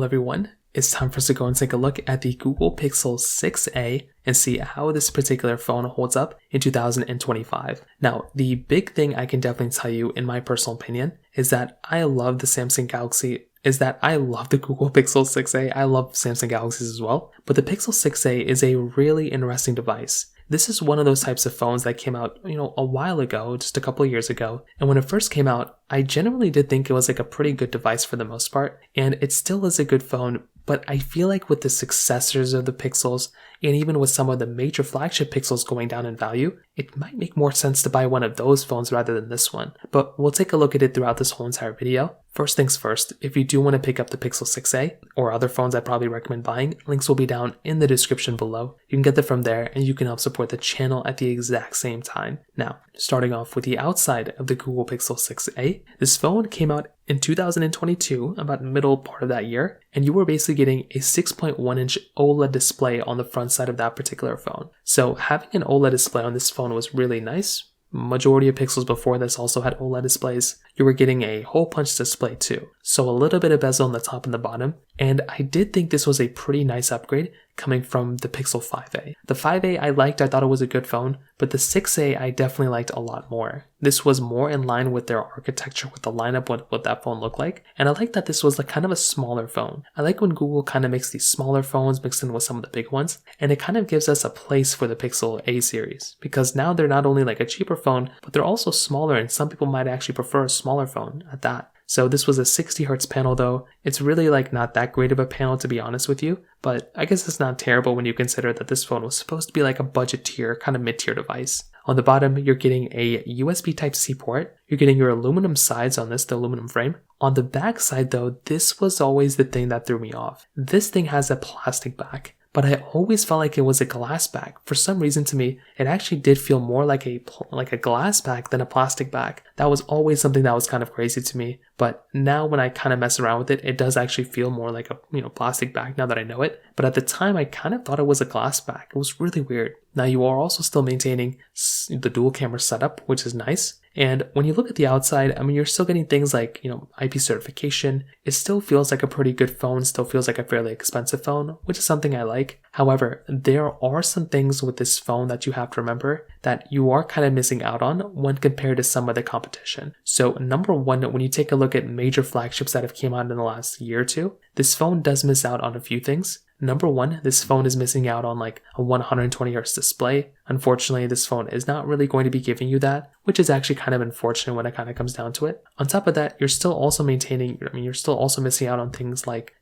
Well everyone, it's time for us to go and take a look at the Google Pixel 6a and see how this particular phone holds up in 2025. Now, the big thing I can definitely tell you in my personal opinion is that I love the Google Pixel 6a. I love Samsung Galaxies as well, but the Pixel 6a is a really interesting device. This is one of those types of phones that came out, a while ago, just a couple of years ago. And when it first came out, I generally did think it was like a pretty good device for the most part. And it still is a good phone, but I feel like with the successors of the Pixels, and even with some of the major flagship Pixels going down in value, it might make more sense to buy one of those phones rather than this one. But we'll take a look at it throughout this whole entire video. First things first, if you do want to pick up the Pixel 6a or other phones I probably recommend buying, links will be down in the description below. You can get them from there and you can help support the channel at the exact same time. Now, starting off with the outside of the Google Pixel 6a, this phone came out in 2022, about middle part of that year, and you were basically getting a 6.1-inch OLED display on the front side of that particular phone. So having an OLED display on this phone was really nice. Majority of Pixels before this also had OLED displays. You were getting a hole punch display too, so a little bit of bezel on the top and the bottom, and I did think this was a pretty nice upgrade coming from the Pixel 5a. The 5a I liked, I thought it was a good phone, but the 6a I definitely liked a lot more. This was more in line with their architecture, with the lineup, what that phone looked like, and I like that this was like kind of a smaller phone. I like when Google kind of makes these smaller phones mixed in with some of the big ones, and it kind of gives us a place for the Pixel A series, because now they're not only like a cheaper phone, but they're also smaller, and some people might actually prefer a smaller phone at that. So this was a 60 Hz panel though. It's really like not that great of a panel to be honest with you, but I guess it's not terrible when you consider that this phone was supposed to be like a budget tier, kind of mid-tier device. On the bottom, you're getting a USB Type-C port. You're getting your aluminum sides on this, the aluminum frame. On the back side though, this was always the thing that threw me off. This thing has a plastic back, but I always felt like it was a glass back. For some reason to me, it actually did feel more like a glass back than a plastic back. That was always something that was kind of crazy to me. But now when I kind of mess around with it, it does actually feel more like a plastic back now that I know it. But at the time, I kind of thought it was a glass back. It was really weird. Now you are also still maintaining the dual camera setup, which is nice. And when you look at the outside, you're still getting things like, IP certification. It still feels like a pretty good phone, still feels like a fairly expensive phone, which is something I like. However, there are some things with this phone that you have to remember that you are kind of missing out on when compared to some of the competition. So number one, when you take a look at major flagships that have came out in the last year or two, this phone does miss out on a few things. Number one, this phone is missing out on like a 120 Hz display. Unfortunately, this phone is not really going to be giving you that, which is actually kind of unfortunate when it kind of comes down to it. On top of that, you're still also you're still also missing out on things like,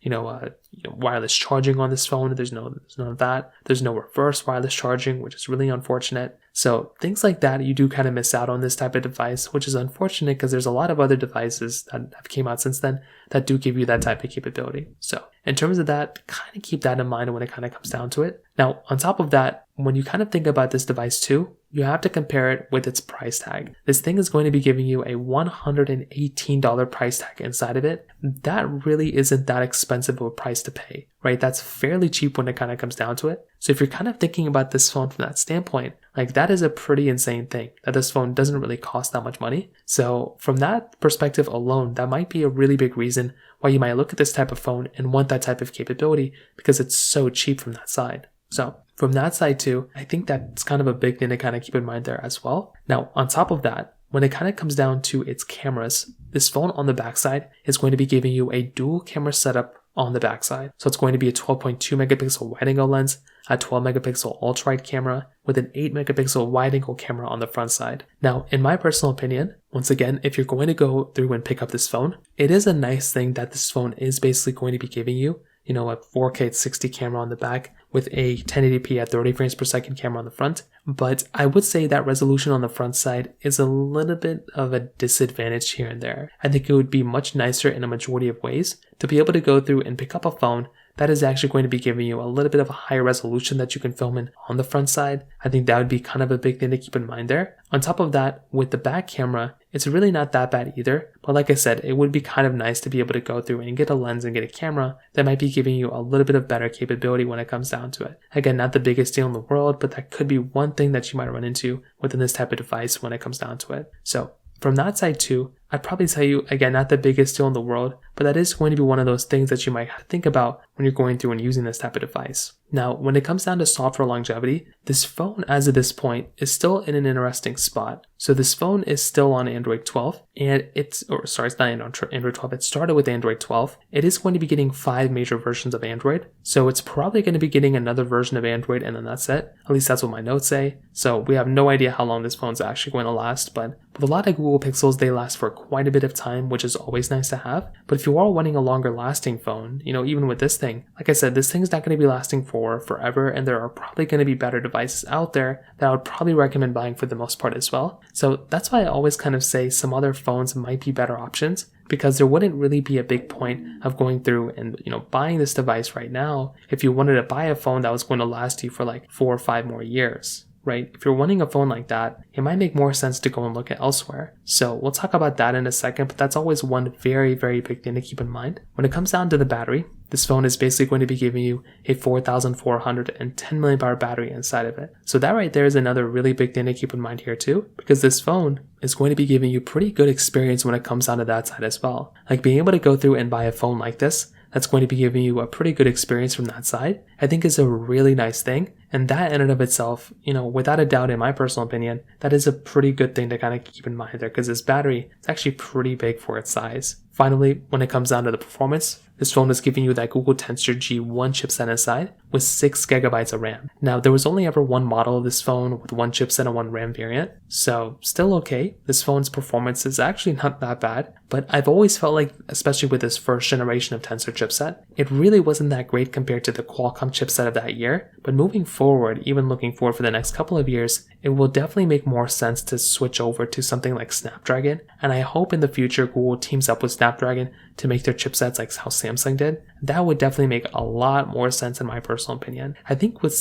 wireless charging on this phone. There's none of that. There's no reverse wireless charging, which is really unfortunate. So things like that, you do kind of miss out on this type of device, which is unfortunate because there's a lot of other devices that have came out since then that do give you that type of capability. So in terms of that, kind of keep that in mind when it kind of comes down to it. Now, on top of that, when you kind of think about this device too, you have to compare it with its price tag. This thing is going to be giving you a $118 price tag inside of it. That really isn't that expensive of a price to pay, right? That's fairly cheap when it kind of comes down to it. So if you're kind of thinking about this phone from that standpoint, like that is a pretty insane thing that this phone doesn't really cost that much money. So from that perspective alone, that might be a really big reason why you might look at this type of phone and want that type of capability because it's so cheap from that side. So from that side too, I think that's kind of a big thing to kind of keep in mind there as well. Now, on top of that, when it kind of comes down to its cameras, this phone on the backside is going to be giving you a dual camera setup on the backside. So it's going to be a 12.2 megapixel wide angle lens, a 12 megapixel ultra wide camera with an 8 megapixel wide angle camera on the front side. Now, in my personal opinion, once again, if you're going to go through and pick up this phone, it is a nice thing that this phone is basically going to be giving you, a 4K 60 camera on the back with a 1080p at 30 frames per second camera on the front. But I would say that resolution on the front side is a little bit of a disadvantage here and there. I think it would be much nicer in a majority of ways to be able to go through and pick up a phone that is actually going to be giving you a little bit of a higher resolution that you can film in on the front side. I think that would be kind of a big thing to keep in mind there. On top of that, with the back camera, it's really not that bad either. But like I said, it would be kind of nice to be able to go through and get a lens and get a camera that might be giving you a little bit of better capability when it comes down to it. Again, not the biggest deal in the world, but that could be one thing that you might run into within this type of device when it comes down to it. So from that side too, I'd probably tell you, again, not the biggest deal in the world, but that is going to be one of those things that you might have to think about when you're going through and using this type of device. Now, when it comes down to software longevity, this phone as of this point is still in an interesting spot. So this phone is still on Android 12, and it's not Android 12, it started with Android 12. It is going to be getting 5 major versions of Android, so it's probably going to be getting another version of Android and then that's it. At least that's what my notes say. So we have no idea how long this phone's actually going to last, but with a lot of Google Pixels, they last for quite a bit of time, which is always nice to have. But if you are wanting a longer lasting phone, even with this thing, like I said, this thing's not going to be lasting for forever, and there are probably going to be better devices out there that I would probably recommend buying for the most part as well. So that's why I always kind of say some other phones might be better options, because there wouldn't really be a big point of going through and buying this device right now if you wanted to buy a phone that was going to last you for like 4 or 5 more years. Right? If you're wanting a phone like that, it might make more sense to go and look at elsewhere. So we'll talk about that in a second, but that's always one very, very big thing to keep in mind. When it comes down to the battery, this phone is basically going to be giving you a 4,410 milliamp hour battery inside of it. So that right there is another really big thing to keep in mind here too, because this phone is going to be giving you pretty good experience when it comes down to that side as well. Like being able to go through and buy a phone like this, that's going to be giving you a pretty good experience from that side, I think is a really nice thing. And that in and of itself, without a doubt, in my personal opinion, that is a pretty good thing to kind of keep in mind there, because this battery is actually pretty big for its size. Finally, when it comes down to the performance, this phone is giving you that Google Tensor G1 chipset inside with 6 gigabytes of RAM. Now, there was only ever one model of this phone with 1 chipset and 1 RAM variant, so still okay. This phone's performance is actually not that bad, but I've always felt like, especially with this first generation of Tensor chipset, it really wasn't that great compared to the Qualcomm chipset of that year. But moving forward, even looking forward for the next couple of years, it will definitely make more sense to switch over to something like Snapdragon, and I hope in the future Google teams up with Snapdragon to make their chipsets like how Samsung did. That would definitely make a lot more sense in my personal opinion. I think with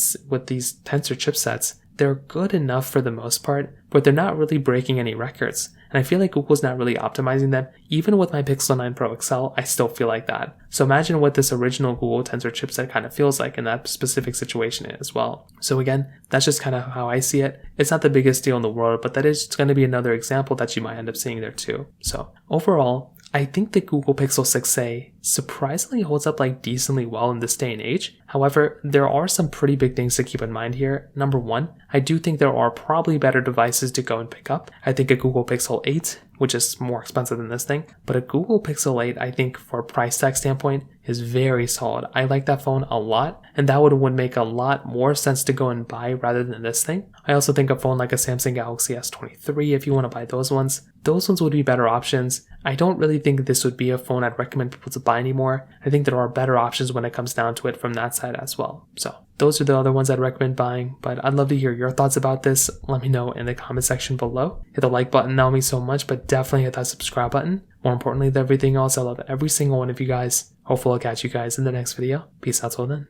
these Tensor chipsets, they're good enough for the most part, but they're not really breaking any records. And I feel like Google's not really optimizing them. Even with my Pixel 9 Pro XL, I still feel like that. So imagine what this original Google Tensor chipset kind of feels like in that specific situation as well. So again, that's just kind of how I see it. It's not the biggest deal in the world, but that is going to be another example that you might end up seeing there too. So overall, I think the Google Pixel 6a surprisingly holds up like decently well in this day and age. However, there are some pretty big things to keep in mind here. Number one, I do think there are probably better devices to go and pick up. I think a Google Pixel 8, which is more expensive than this thing, but a Google Pixel 8, I think for a price tag standpoint, is very solid. I like that phone a lot, and that would make a lot more sense to go and buy rather than this thing. I also think a phone like a Samsung Galaxy S23, if you want to buy those ones would be better options. I don't really think this would be a phone I'd recommend people to buy anymore. I think there are better options when it comes down to it from that side as well. So those are the other ones I'd recommend buying, but I'd love to hear your thoughts about this. Let me know in the comment section below. Hit the like button, that would mean so much, but definitely hit that subscribe button. More importantly than everything else, I love every single one of you guys. Hopefully I'll catch you guys in the next video. Peace out till then.